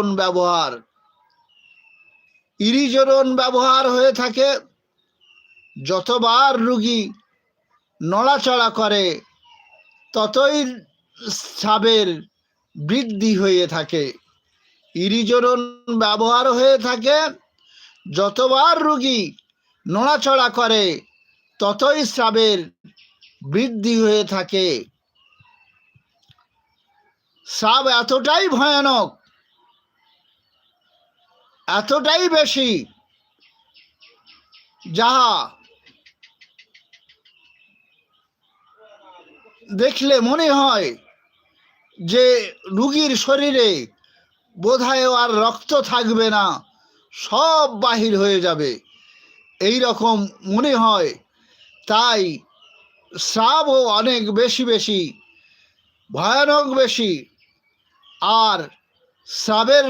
ব্যবহার। ইরিজোরন ব্যবহার হয়ে থাকে যতবার রোগী নড়াচড়া করে ততই স্রাবের বৃদ্ধি হয়ে থাকে। ইরিজোরন ব্যবহার হয়ে থাকে যতবার রোগী নড়াচড়া করে ততই স্রাবের বৃদ্ধি হয়ে থাকে। স্রাব এতটাই ভয়ানক, এতটাই বেশি, যাহা দেখলে মনে হয় যে রোগীর শরীরে বোধহয় আর রক্ত থাকবে না, সব বাহির হয়ে যাবে, এই রকম মনে হয়। তাই স্রাবও অনেক বেশি বেশি ভয়ানক বেশি। আর স্রাবের